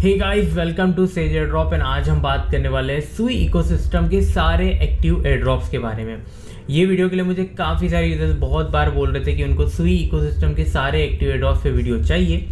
Hey guys, welcome to sage airdrop. And आज हम बात करने वाले हैं सुई इकोसिस्टम के सारे एक्टिव एयरड्रॉप्स के बारे में। ये वीडियो के लिए मुझे काफ़ी सारे यूजर्स बहुत बार बोल रहे थे कि उनको सुई इकोसिस्टम के सारे एक्टिव एयरड्रॉप्स पे वीडियो चाहिए।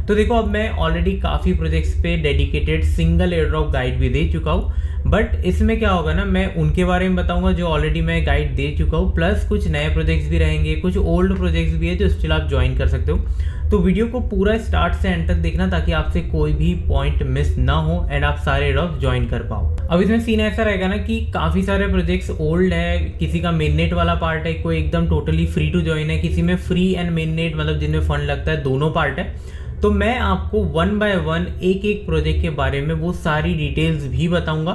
तो देखो, अब मैं ऑलरेडी काफ़ी प्रोजेक्ट्स पे डेडिकेटेड सिंगल एयरड्रॉप गाइड भी दे चुका हूँ। बट इसमें क्या होगा ना, मैं उनके बारे में बताऊंगा जो ऑलरेडी मैं गाइड दे चुका हूँ, प्लस कुछ नए प्रोजेक्ट्स भी रहेंगे, कुछ ओल्ड प्रोजेक्ट्स भी है जो स्टिल आप ज्वाइन कर सकते हो। तो वीडियो को पूरा स्टार्ट से एंड तक देखना ताकि आपसे कोई भी पॉइंट मिस ना हो एंड आप सारे एयरड्रॉप्स ज्वाइन कर पाओ। अब इसमें सीन ऐसा रहेगा ना कि काफ़ी सारे प्रोजेक्ट्स ओल्ड है, किसी का मेननेट वाला पार्ट है, कोई एकदम टोटली फ्री टू ज्वाइन है, किसी में फ्री एंड मेननेट मतलब जिनमें फंड लगता है, दोनों पार्ट है। तो मैं आपको वन बाय वन एक एक प्रोजेक्ट के बारे में वो सारी डिटेल्स भी बताऊंगा।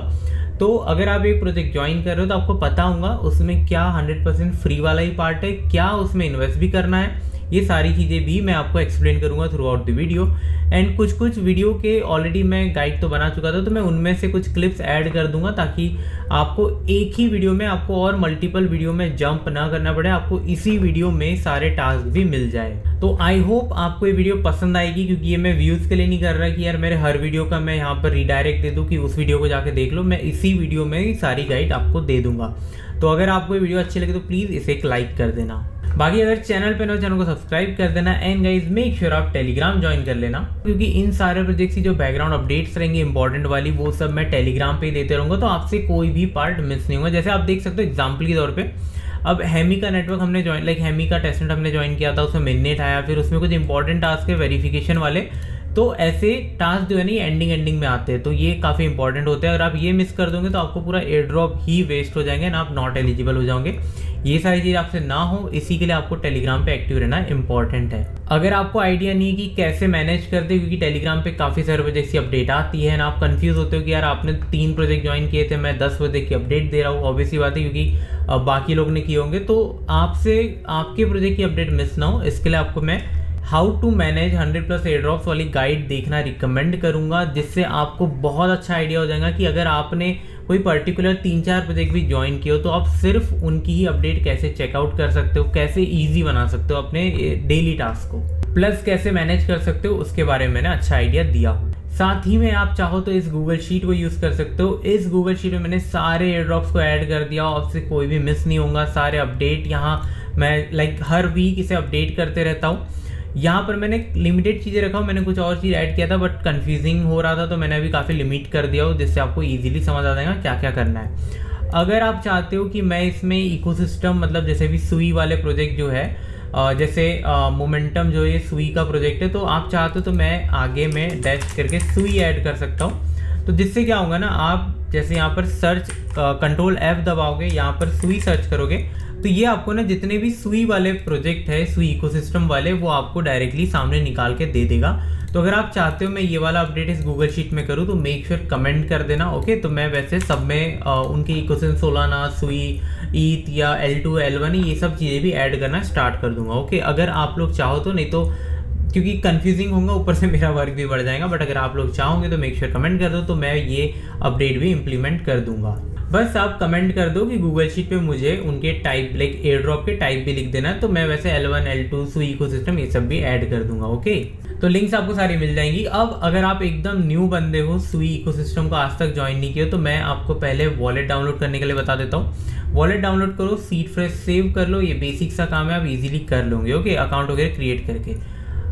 तो अगर आप एक प्रोजेक्ट ज्वाइन कर रहे हो तो आपको पता होगा उसमें क्या 100% फ्री वाला ही पार्ट है, क्या उसमें इन्वेस्ट भी करना है, ये सारी चीज़ें भी मैं आपको एक्सप्लेन करूंगा through out the video. And कुछ वीडियो के ऑलरेडी मैं गाइड तो बना चुका था, तो मैं उनमें से कुछ क्लिप्स ऐड कर दूंगा ताकि आपको एक ही वीडियो में आपको और मल्टीपल वीडियो में जंप ना करना पड़े, आपको इसी वीडियो में सारे टास्क भी मिल जाए। तो आई होप आपको ये वीडियो पसंद आएगी, क्योंकि ये मैं व्यूज़ के लिए नहीं कर रहा कि यार मेरे हर वीडियो का मैं यहाँ पर रीडायरेक्ट दे दूँ कि उस वीडियो को जाके देख लो। मैं इसी वीडियो में ही सारी गाइड आपको दे दूंगा। तो अगर आपको ये वीडियो अच्छी लगे तो प्लीज़ इसे एक लाइक कर देना। बाकी अगर चैनल पे ना हो, चैनल को सब्सक्राइब कर देना। एंड गाइज मेक श्योर आप टेलीग्राम ज्वाइन कर लेना, क्योंकि इन सारे प्रोजेक्ट्स की जो बैकग्राउंड अपडेट्स रहेंगी इंपॉर्टेंट वाली, वो सब मैं टेलीग्राम पे ही देते रहूँगा, तो आपसे कोई भी पार्ट मिस नहीं होगा। जैसे आप देख सकते हो एग्जाम्पल के तौर पे, अब हेमी का नेटवर्क हमने ज्वाइन हेमी का टेस्टनेट हमने ज्वाइन किया था, उसमें मिननेट आया, फिर उसमें कुछ इंपॉर्टेंट टास्क है वेरिफिकेशन वाले। तो ऐसे टास्क जो है ना एंडिंग में आते हैं, तो ये काफ़ी इंपॉर्टेंट होते हैं। अगर आप ये मिस कर दोगे तो आपको पूरा एयर ड्रॉप ही वेस्ट हो जाएंगे ना, आप नॉट एलिजिबल हो जाओगे। ये सारी चीज़ आपसे ना हो, इसी के लिए आपको टेलीग्राम पे एक्टिव रहना इंपॉर्टेंट है। अगर आपको आइडिया नहीं है कि कैसे मैनेज करते, क्योंकि टेलीग्राम पे काफ़ी सारे प्रोजेक्ट्स की अपडेट आती है ना, आप कंफ्यूज होते हो कि यार आपने 3 प्रोजेक्ट ज्वाइन किए थे, मैं 10 प्रोजेक्ट की अपडेट दे रहा हूँ। ऑब्वियसली बात है, क्योंकि बाकी लोग ने किए होंगे, तो आपसे आपके प्रोजेक्ट की अपडेट मिस ना हो, इसके लिए आपको मैं हाउ टू मैनेज 100+ एयरड्रॉप्स वाली गाइड देखना रिकमेंड करूंगा, जिससे आपको बहुत अच्छा आइडिया हो जाएगा कि अगर आपने कोई पर्टिकुलर 3-4 प्रोजेक्ट भी ज्वाइन किए हो तो आप सिर्फ उनकी ही अपडेट कैसे चेकआउट कर सकते हो, कैसे ईजी बना सकते हो अपने डेली टास्क को, प्लस कैसे मैनेज कर सकते हो, उसके बारे में मैंने अच्छा आइडिया दिया हो। साथ ही में आप चाहो तो इस गूगल शीट को यूज़ कर सकते हो। इस गूगल शीट में मैंने सारे एयरड्रॉप्स को ऐड कर दिया, आपसे कोई भी मिस नहीं होगा। सारे अपडेट यहाँ मैं हर वीक इसे अपडेट करते रहता हूँ। यहाँ पर मैंने लिमिटेड चीज़ें रखा हूँ, मैंने कुछ और चीज़ ऐड किया था बट कंफ्यूजिंग हो रहा था, तो मैंने अभी काफ़ी लिमिट कर दिया हो, जिससे आपको इजीली समझ आ जाएगा क्या क्या करना है। अगर आप चाहते हो कि मैं इसमें इकोसिस्टम मतलब जैसे भी सुई वाले प्रोजेक्ट जो है, जैसे मोमेंटम जो ये सुई का प्रोजेक्ट है, तो आप चाहते हो तो मैं आगे में डैश करके सुई ऐड कर सकता हूँ। तो जिससे क्या होगा ना, आप जैसे यहाँ पर सर्च कंट्रोल F दबाओगे, यहाँ पर सुई सर्च करोगे, तो ये आपको ना जितने भी सुई वाले प्रोजेक्ट है, सुई इकोसिस्टम वाले, वो आपको डायरेक्टली सामने निकाल के दे देगा। तो अगर आप चाहते हो मैं ये वाला अपडेट इस गूगल शीट में करूँ तो मेक श्योर कमेंट कर देना, ओके। तो मैं वैसे सब में उनके इकोसिस्टम सोलाना, सुई, ईथ या L2, L1 ये सब चीज़ें भी ऐड करना स्टार्ट कर दूंगा, ओके। अगर आप लोग चाहो तो, नहीं तो क्योंकि कंफ्यूजिंग होगा, ऊपर से मेरा वर्क भी बढ़ जाएगा। बट अगर आप लोग चाहोगे तो मेक श्योर कमेंट कर दो, तो मैं ये अपडेट भी इम्प्लीमेंट कर दूंगा। बस आप कमेंट कर दो कि गूगल शीट पे मुझे उनके टाइप एयर ड्रॉप के टाइप भी लिख देना, तो मैं वैसे L1, L2, सुई इकोसिस्टम ये सब भी ऐड कर दूंगा, ओके। तो लिंक्स आपको सारी मिल जाएंगी। अब अगर आप एकदम न्यू बंदे हो, सुई इकोसिस्टम को आज तक ज्वाइन नहीं किया, तो मैं आपको पहले वॉलेट डाउनलोड करने के लिए बता देता हूँ। वॉलेट डाउनलोड करो, सीड फ्रेश सेव कर लो, ये बेसिक सा काम है, आप इजीली कर लोगे, ओके, अकाउंट वगैरह क्रिएट करके।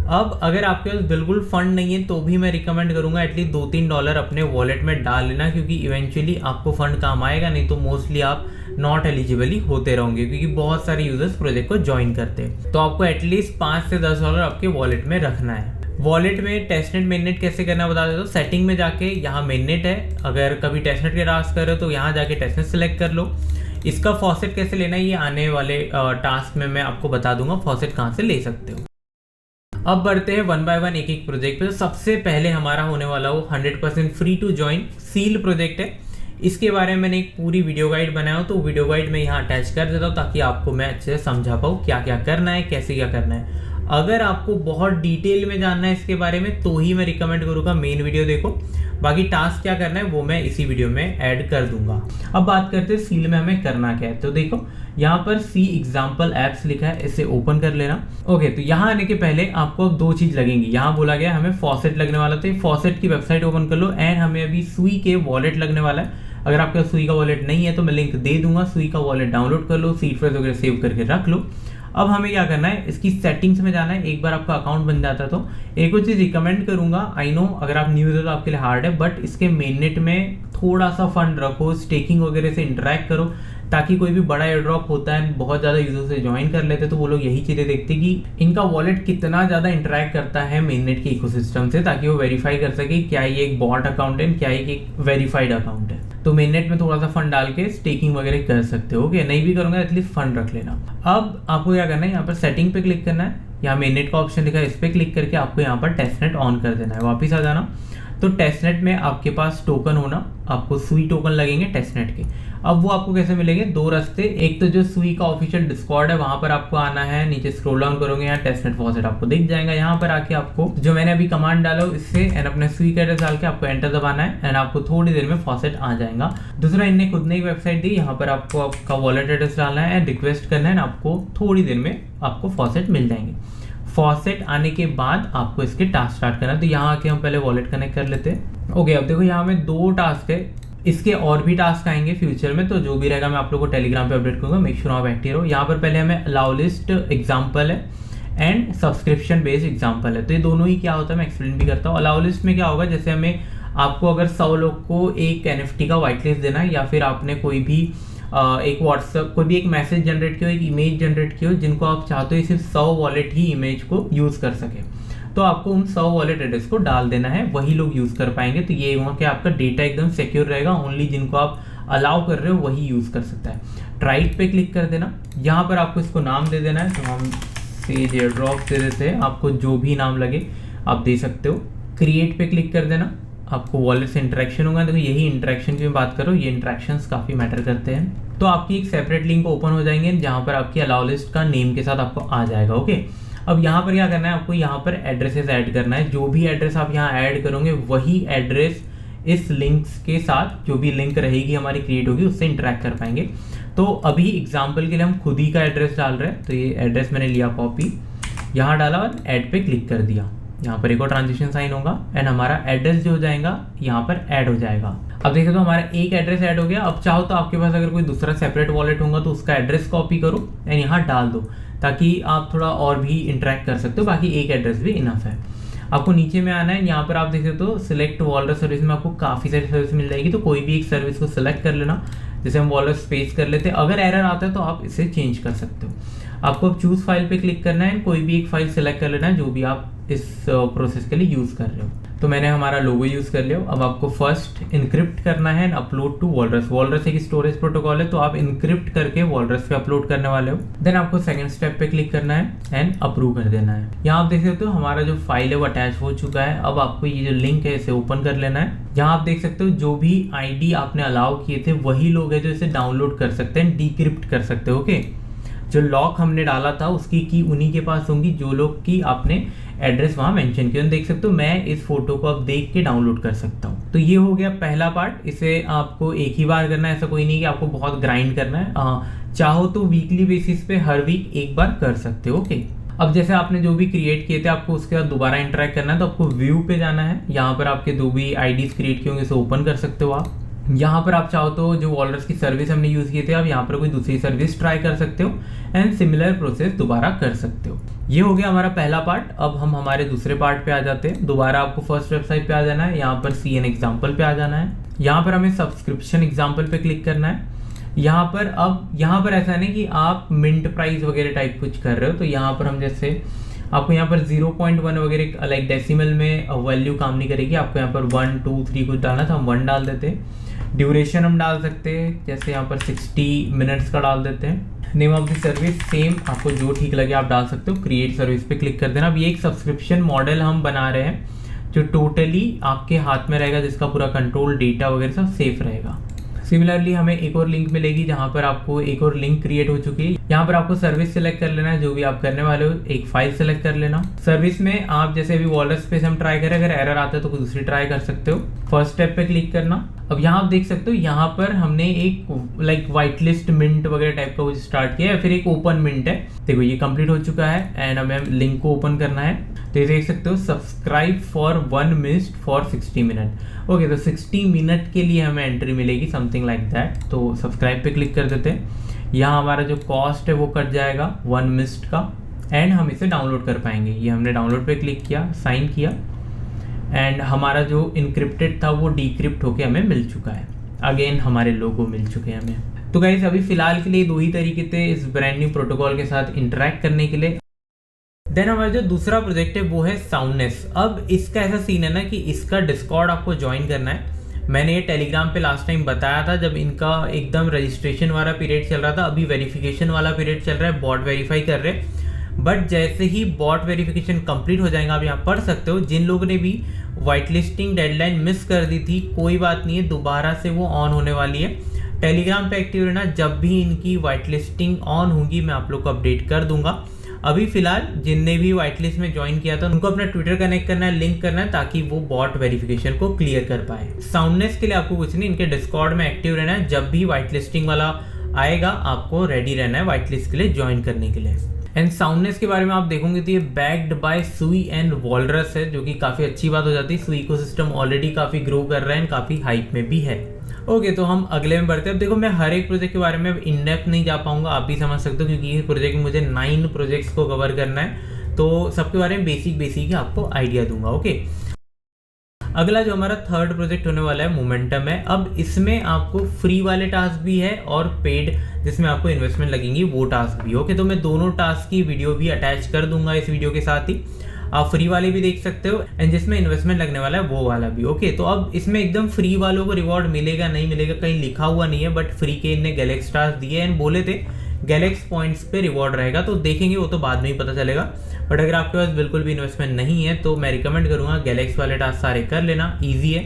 अब अगर आपके पास बिल्कुल फंड नहीं है तो भी मैं रिकमेंड करूंगा एटलीस्ट $2-3 अपने वॉलेट में डाल लेना, क्योंकि इवेंचुअली आपको फंड काम आएगा, नहीं तो मोस्टली आप नॉट एलिजिबल ही होते रहोगे, क्योंकि बहुत सारे यूजर्स प्रोजेक्ट को ज्वाइन करते हैं। तो आपको एटलीस्ट $5 से $10 आपके वॉलेट में रखना है। वॉलेट में टेस्टनेट मेननेट कैसे करना बता देता हूँ। सेटिंग में जाके यहाँ मेननेट है, अगर कभी टेस्टनेट के टास्क कर रहे हो तो यहाँ जाके टेस्टनेट सेलेक्ट कर लो। इसका फॉसेट कैसे लेना है ये आने वाले टास्क में मैं आपको बता दूंगा, फॉसेट कहाँ से ले सकते हो। अब बढ़ते हैं वन बाय वन एक एक प्रोजेक्ट पे। तो सबसे पहले हमारा होने वाला वो 100% free to join seal project है। इसके बारे में मैंने एक पूरी वीडियो गाइड बनाया हूँ, तो वीडियो गाइड में यहाँ अटैच कर देता हूँ ताकि आपको मैं अच्छे से समझा पाऊँ क्या क्या करना है, कैसे क्या करना है। अगर आपको बहुत डिटेल में जानना है इसके बारे में तो ही मैं रिकमेंड करूँगा मेन वीडियो देखो। बाकी टास्क क्या करना है वो मैं इसी वीडियो में ऐड कर दूंगा। अब बात करते हैं सील में हमें करना क्या है। तो देखो यहाँ पर सी एग्जाम्पल एप्स लिखा है, इसे ओपन कर लेना। ओके, तो यहाँ आने के पहले आपको अब दो चीज़ लगेंगी। यहाँ बोला गया हमें फॉसेट लगने वाला, तो फॉसेट की वेबसाइट ओपन कर लो। एंड हमें अभी सुई के वॉलेट लगने वाला है। अगर आपका सुई का वॉलेट नहीं है तो मैं लिंक दे दूंगा, सुई का वॉलेट डाउनलोड कर लो, सीड फ्रेज वगैरह सेव करके रख लो। अब हमें क्या करना है, इसकी सेटिंग्स में जाना है। एक बार आपका अकाउंट बन जाता तो एक और चीज़ रिकमेंड करूंगा, आई नो अगर आप न्यू यूजर तो आपके लिए हार्ड है, बट इसके मेननेट में थोड़ा सा फंड रखो, स्टेकिंग वगैरह से इंटरेक्ट करो, ताकि कोई भी बड़ा एयर ड्रॉप होता है बहुत ज़्यादा यूजर से ज्वाइन कर लेते तो वो लोग यही चीज़ें देखते कि इनका वॉलेट कितना ज़्यादा इंटरेक्ट करता है मेननेट के इकोसिस्टम से, ताकि वो वेरीफाई कर सके क्या ये एक बॉट अकाउंट है, क्या ये एक वेरीफाइड अकाउंट है। तो मेननेट में थोड़ा सा फंड डाल के स्टेकिंग वगैरह कर सकते हो। ओके, नहीं भी करूँगा एटलीस्ट फंड रख लेना। अब आपको क्या करना है, यहाँ पर सेटिंग पे क्लिक करना है, यहाँ मेननेट का ऑप्शन लिखा है, इस पर क्लिक करके आपको यहाँ पर टेस्टनेट ऑन कर देना है। वापिस आ जाना, तो टेस्टनेट में आपके पास टोकन होना, आपको सुई टोकन लगेंगे टेस्टनेट के। अब वो आपको कैसे मिलेंगे, दो रास्ते। एक तो जो सुई का ऑफिशियल डिस्कॉर्ड है वहां पर आपको आना है, नीचे स्क्रॉल डाउन करोगे यहाँ टेस्टनेट फॉसेट आपको दिख जाएगा। यहाँ पर आके आपको जो मैंने अभी कमांड डाला इससे एंड अपने सुई का एड्रेस डाल के आपको एंटर दबाना है एंड आपको थोड़ी देर में फॉसेट आ जाएगा। दूसरा, इनने खुद ने एक वेबसाइट दी, यहाँ पर आपको आपका वॉलेट एड्रेस डालना है एंड रिक्वेस्ट करना है, आपको थोड़ी देर में आपको फॉसेट मिल जाएंगे। फॉसेट आने के बाद आपको इसके टास्क स्टार्ट करना है। तो यहाँ आके हम पहले वॉलेट कनेक्ट कर लेते हैं। ओके, अब देखो यहाँ में दो टास्क है, इसके और भी टास्क आएंगे फ्यूचर में, तो जो भी रहेगा मैं आप लोगों को टेलीग्राम पे अपडेट करूंगा। मेक श्योर आप एक्टिव रहो। यहाँ पर पहले हमें अलाउ लिस्ट एग्जाम्पल है एंड सब्सक्रिप्शन बेस्ड एग्जाम्पल है, तो ये दोनों ही क्या होता है मैं एक्सप्लेन भी करता हूँ। अलाउ लिस्ट में क्या होगा, जैसे हमें आपको अगर 100 लोग को एक NFT का व्हाइट लिस्ट देना है, या फिर आपने कोई भी एक व्हाट्सएप कोई भी एक मैसेज जनरेट किया हो, एक इमेज जनरेट की हो, जिनको आप चाहते हो सिर्फ 100 वॉलेट ही इमेज को यूज कर सके, तो आपको उन 100 वॉलेट एड्रेस को डाल देना है, वही लोग यूज कर पाएंगे। तो ये वहाँ के आपका डेटा एकदम सिक्योर रहेगा, ओनली जिनको आप अलाउ कर रहे हो वही यूज कर सकता है। राइट पे क्लिक कर देना, यहाँ पर आपको इसको नाम दे देना है, तो हम सेज एयर ड्रॉप दे देते हैं, आपको जो भी नाम लगे आप दे सकते हो। क्रिएट पे क्लिक कर देना, आपको वॉलेट से इंटरेक्शन होगा। देखो यही इंटरेक्शन की मैं बात करूँ, ये इंटरेक्शंस काफ़ी मैटर करते हैं। तो आपकी एक सेपरेट लिंक ओपन हो जाएंगे जहाँ पर आपकी अलाउ लिस्ट का नेम के साथ आपको आ जाएगा। ओके, अब यहाँ पर क्या करना है, आपको यहाँ पर एड्रेसेस ऐड करना है। जो भी एड्रेस आप यहाँ ऐड करोगे वही एड्रेस इस लिंक्स के साथ, जो भी लिंक रहेगी हमारी क्रिएट होगी, उससे इंटरेक्ट कर पाएंगे। तो अभी एग्जाम्पल के लिए हम खुद ही का एड्रेस डाल रहे हैं, तो ये एड्रेस मैंने लिया कॉपी, यहाँ डाला और ऐड पे क्लिक कर दिया। यहाँ पर एक और ट्रांजेक्शन साइन होगा एंड हमारा एड्रेस जो हो जाएगा यहाँ पर ऐड हो जाएगा। अब देखो तो हमारा एक एड्रेस ऐड हो गया। अब चाहो तो आपके पास अगर कोई दूसरा सेपरेट वॉलेट होगा तो उसका एड्रेस कॉपी करो एंड यहाँ डाल दो, ताकि आप थोड़ा और भी इंटरेक्ट कर सकते हो। बाकी एक एड्रेस भी इनफ है। आपको नीचे में आना है, यहाँ पर आप देख सकते हो सिलेक्ट वॉलरस सर्विस में आपको काफ़ी सारी सर्विस मिल जाएगी, तो कोई भी एक सर्विस को सिलेक्ट कर लेना। जैसे हम वॉलरस स्पेस कर लेते हैं, अगर एरर आता है तो आप इसे चेंज कर सकते हो। आपको अब चूज फाइल पे क्लिक करना है, कोई भी एक फाइल सेलेक्ट कर लेना है जो भी आप इस प्रोसेस के लिए यूज कर रहे हो। तो मैंने हमारा लोगो यूज कर लिया। अब आपको फर्स्ट इनक्रिप्ट करना है, अपलोड टू वॉलरस। वॉलरस एक स्टोरेज प्रोटोकॉल है, तो आप इनक्रिप्ट करके वॉलरस पे अपलोड करने वाले हो। देन आपको सेकंड स्टेप पे क्लिक करना है एंड अप्रूव कर देना है। यहाँ आप देख सकते हो हमारा जो फाइल है वो अटैच हो चुका है। अब आपको ये जो लिंक है इसे ओपन कर लेना है। यहाँ आप देख सकते हो जो भी ID आपने अलाउ किए थे वही लोग हैं जो इसे डाउनलोड कर सकते हैं, डिक्रिप्ट कर सकते हो। ओके, जो लॉक हमने डाला था उसकी की उन्हीं के पास होंगी जो लोग की आपने एड्रेस वहाँ मेंशन किया। देख सकते हो मैं इस फोटो को अब देख के डाउनलोड कर सकता हूँ। तो ये हो गया पहला पार्ट। इसे आपको एक ही बार करना है, ऐसा कोई नहीं कि आपको बहुत ग्राइंड करना है। चाहो तो वीकली बेसिस पे हर वीक एक बार कर सकते हो। ओके, अब जैसे आपने जो भी क्रिएट किए थे आपको उसके बाद दोबारा इंटरेक्ट करना है, तो आपको व्यू पे जाना है। यहाँ पर आपके जो भी IDs क्रिएट किए होंगे उसे ओपन कर सकते हो आप। यहाँ पर आप चाहो तो जो वॉलरस की सर्विस हमने यूज़ की थी आप यहाँ पर कोई दूसरी सर्विस ट्राई कर सकते हो एंड सिमिलर प्रोसेस दोबारा कर सकते हो। ये हो गया हमारा पहला पार्ट। अब हम हमारे दूसरे पार्ट पे आ जाते हैं। दोबारा आपको फर्स्ट वेबसाइट पे आ जाना है, यहाँ पर CN एग्जाम्पल पे आ जाना है। यहाँ पर हमें सब्सक्रिप्शन एग्जाम्पल पे क्लिक करना है। यहाँ पर ऐसा नहीं कि आप मिंट प्राइस वगैरह टाइप कुछ कर रहे हो, तो यहाँ पर हम जैसे आपको यहाँ पर 0.1 वगैरह लाइक डेसिमल में वैल्यू काम नहीं करेगी। आपको यहाँ पर 1 2 3 कुछ डालना था, हम 1 डाल देते हैं। ड्यूरेशन हम डाल सकते हैं, जैसे यहाँ पर 60 मिनट्स का डाल देते हैं। Name of the service same, आपको जो ठीक लगे आप डाल सकते हो। क्रिएट सर्विस पे क्लिक कर देना। अब ये एक सब्सक्रिप्शन मॉडल हम बना रहे हैं जो टोटली आपके हाथ में रहेगा, जिसका पूरा कंट्रोल डेटा वगैरह सब सेफ रहेगा। सिमिलरली हमें एक और लिंक मिलेगी जहाँ पर आपको एक और लिंक क्रिएट हो चुकी है। यहाँ पर आपको सर्विस सेलेक्ट कर लेना है, जो भी आप करने वाले हो। एक फाइल सेलेक्ट कर लेना। सर्विस में आप जैसे अभी वॉलरस पे हम ट्राई करें, अगर एरर आता है तो कोई दूसरी ट्राई कर सकते हो। फर्स्ट स्टेप पे क्लिक करना। अब यहाँ आप देख सकते हो, यहाँ पर हमने एक लाइक वाइट लिस्ट मिंट वगैरह टाइप का कुछ स्टार्ट किया है, फिर एक ओपन मिंट है। देखो ये कंप्लीट हो चुका है एंड हमें लिंक को ओपन करना है। तो ये देख सकते हो, subscribe for 1 mist for 60 minute. Okay, तो 60 मिनट के लिए हमें एंट्री मिलेगी, समथिंग लाइक दैट। तो सब्सक्राइब पे क्लिक कर देते हैं। यहाँ हमारा जो कॉस्ट है वो कट जाएगा 1 मिस्ट का एंड हम इसे डाउनलोड कर पाएंगे। ये हमने डाउनलोड पे क्लिक किया, साइन किया एंड हमारा जो इनक्रिप्टेड था वो डिक्रिप्ट होके हमें मिल चुका है। अगेन हमारे लोगो मिल चुके हैं हमें। तो गाइस अभी फिलहाल के लिए 2 ही तरीके थे इस ब्रांड न्यू प्रोटोकॉल के साथ इंटरेक्ट करने के लिए। देन हमारा जो दूसरा प्रोजेक्ट है वो है साउंडनेस। अब इसका ऐसा सीन है ना कि इसका डिस्कॉर्ड आपको ज्वाइन करना है। मैंने ये टेलीग्राम पे लास्ट टाइम बताया था जब इनका एकदम रजिस्ट्रेशन वाला पीरियड चल रहा था। अभी वेरिफिकेशन वाला पीरियड चल रहा है, बॉट वेरीफाई कर रहे हैं। बट जैसे ही बॉट वेरिफिकेशन कंप्लीट हो जाएगा, आप यहाँ पढ़ सकते हो, जिन लोगों ने भी वाइट लिस्टिंग डेडलाइन मिस कर दी थी, कोई बात नहीं है, दोबारा से वो ऑन होने वाली है। टेलीग्राम पे एक्टिव रहना, जब भी इनकी वाइट लिस्टिंग ऑन होगी मैं आप लोग को अपडेट कर दूंगा। अभी फिलहाल जिनने भी वाइट लिस्ट में ज्वाइन किया था उनको अपना ट्विटर कनेक्ट करना है, लिंक करना है, ताकि वो बॉट वेरिफिकेशन को क्लियर कर पाए। साउंडनेस के लिए आपको कुछ नहीं, इनके डिस्कॉर्ड में एक्टिव रहना है। जब भी वाइट लिस्टिंग वाला आएगा आपको रेडी रहना है वाइट लिस्ट के लिए ज्वाइन करने के लिए। एंड साउंडनेस के बारे में आप देखोगे तो ये बैक्ड बाय सुई एंड वॉलरस है, जो कि काफ़ी अच्छी बात हो जाती है। सुई इकोसिस्टम ऑलरेडी काफ़ी ग्रो कर रहा है एंड काफ़ी हाइप में भी है। ओके, तो हम अगले में बढ़ते हैं। अब देखो, मैं हर एक प्रोजेक्ट के बारे में अब इन डेप्थ नहीं जा पाऊंगा, आप भी समझ सकते हो, क्योंकि ये प्रोजेक्ट मुझे 9 प्रोजेक्ट्स को कवर करना है। तो सबके बारे में बेसिक ही आपको आइडिया दूंगा। ओके, अगला जो हमारा थर्ड प्रोजेक्ट होने वाला है मोमेंटम है। अब इसमें आपको फ्री वाले टास्क भी है और पेड जिसमें आपको इन्वेस्टमेंट लगेंगी वो टास्क भी। ओके, तो मैं दोनों टास्क की वीडियो भी अटैच कर दूंगा इस वीडियो के साथ ही। आप फ्री वाले भी देख सकते हो एंड जिसमें इन्वेस्टमेंट लगने वाला है वो वाला भी। ओके, तो अब इसमें एकदम फ्री वालों को रिवॉर्ड मिलेगा नहीं मिलेगा कहीं लिखा हुआ नहीं है, बट फ्री के इनने गैलेक्स स्टार्स दिए एंड बोले थे गैलेक्स पॉइंट्स पे रिवॉर्ड रहेगा। तो देखेंगे, वो तो बाद में ही पता चलेगा। बट अगर आपके पास बिल्कुल भी इन्वेस्टमेंट नहीं है तो मैं रिकमेंड करूंगा गैलेक्स वाले टास्क सारे कर लेना, ईजी है।